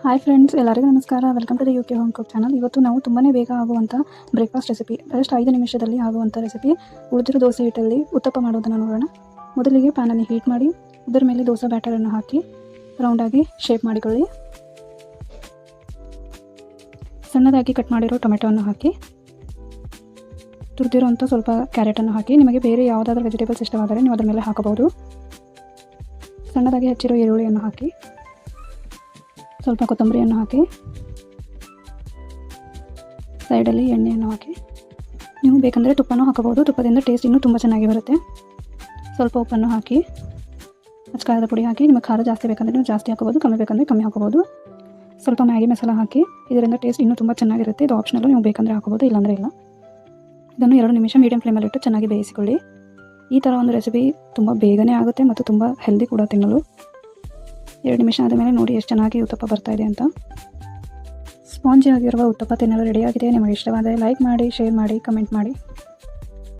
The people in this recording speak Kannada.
ಹಾಯ್ ಫ್ರೆಂಡ್ಸ್, ಎಲ್ಲರಿಗೂ ನಮಸ್ಕಾರ. Welcome to the UK home cook channel. ಇವತ್ತು ನಾವು ತುಂಬಾ ಬೇಗ ಆಗುವಂಥ ಬ್ರೇಕ್ಫಾಸ್ಟ್ ರೆಸಿಪಿ, ಜಸ್ಟ್ 5 ನಿಮಿಷದಲ್ಲಿ ಆಗುವಂಥ ರೆಸಿಪಿ, ಉಳಿದಿರೋ ದೋಸೆ ಹಿಟ್ಟಲ್ಲಿ ಉತ್ತಪ್ಪ ಮಾಡೋದನ್ನು ನೋಡೋಣ. ಮೊದಲಿಗೆ ಪ್ಯಾನನ್ನು ಹೀಟ್ ಮಾಡಿ ಅದರ ಮೇಲೆ ದೋಸೆ ಬ್ಯಾಟರನ್ನು ಹಾಕಿ ರೌಂಡಾಗಿ ಶೇಪ್ ಮಾಡಿಕೊಳ್ಳಿ. ಸಣ್ಣದಾಗಿ ಕಟ್ ಮಾಡಿರೋ ಟೊಮೆಟೊವನ್ನು ಹಾಕಿ, ತುರಿದಿರೋಂಥ ಸ್ವಲ್ಪ ಕ್ಯಾರೆಟನ್ನು ಹಾಕಿ, ನಿಮಗೆ ಬೇರೆ ಯಾವುದಾದ್ರೂ ವೆಜಿಟೇಬಲ್ಸ್ ಇಷ್ಟವಾದರೆ ನೀವು ಅದರ ಮೇಲೆ ಹಾಕಬಹುದು. ಸಣ್ಣದಾಗಿ ಹೆಚ್ಚಿರೋ ಈರುಳ್ಳಿಯನ್ನು ಹಾಕಿ, ಸ್ವಲ್ಪ ಕೊತ್ತಂಬರಿಯನ್ನು ಹಾಕಿ, ಸೈಡಲ್ಲಿ ಎಣ್ಣೆಯನ್ನು ಹಾಕಿ, ನೀವು ಬೇಕಂದರೆ ತುಪ್ಪನೂ ಹಾಕಬಹುದು. ತುಪ್ಪದಿಂದ ಟೇಸ್ಟ್ ಇನ್ನೂ ತುಂಬ ಚೆನ್ನಾಗಿ ಬರುತ್ತೆ. ಸ್ವಲ್ಪ ಉಪ್ಪನ್ನು ಹಾಕಿ, ಅಚ್ಚಕಾರದ ಪುಡಿ ಹಾಕಿ, ನಿಮಗೆ ಖಾರ ಜಾಸ್ತಿ ಬೇಕಂದರೆ ನೀವು ಜಾಸ್ತಿ ಹಾಕೋಬೋದು, ಕಮ್ಮಿ ಬೇಕಂದರೆ ಕಮ್ಮಿ ಹಾಕೋಬೋದು. ಸ್ವಲ್ಪ ಮ್ಯಾಗಿ ಮಸಾಲ ಹಾಕಿ, ಇದರಿಂದ ಟೇಸ್ಟ್ ಇನ್ನೂ ತುಂಬ ಚೆನ್ನಾಗಿರುತ್ತೆ. ಇದು ಆಪ್ಷನಲ್ಲು, ನೀವು ಬೇಕಂದರೆ ಹಾಕೋಬೋದು, ಇಲ್ಲಾಂದರೆ ಇಲ್ಲ. ಇದನ್ನು 2 ನಿಮಿಷ ಮೀಡಿಯಂ ಫ್ಲೇಮಲ್ಲಿಟ್ಟು ಚೆನ್ನಾಗಿ ಬೇಯಿಸಿಕೊಳ್ಳಿ. ಈ ಥರ ಒಂದು ರೆಸಿಪಿ ತುಂಬ ಬೇಗನೆ ಆಗುತ್ತೆ ಮತ್ತು ತುಂಬ ಹೆಲ್ದಿ ಕೂಡ ತಿನ್ನಲು. 2 ನಿಮಿಷ ಆದಮೇಲೆ ನೋಡಿ ಎಷ್ಟು ಚೆನ್ನಾಗಿ ಉತ್ತಪ್ಪ ಬರ್ತಾ ಇದೆ ಅಂತ. ಸ್ಪಾಂಜಿ ಆಗಿರುವ ಉತ್ತಪ್ಪ ತಿನ್ನಲು ರೆಡಿಯಾಗಿದೆ. ನಿಮಗೆ ಇಷ್ಟವಾದರೆ ಲೈಕ್ ಮಾಡಿ, ಶೇರ್ ಮಾಡಿ, ಕಮೆಂಟ್ ಮಾಡಿ.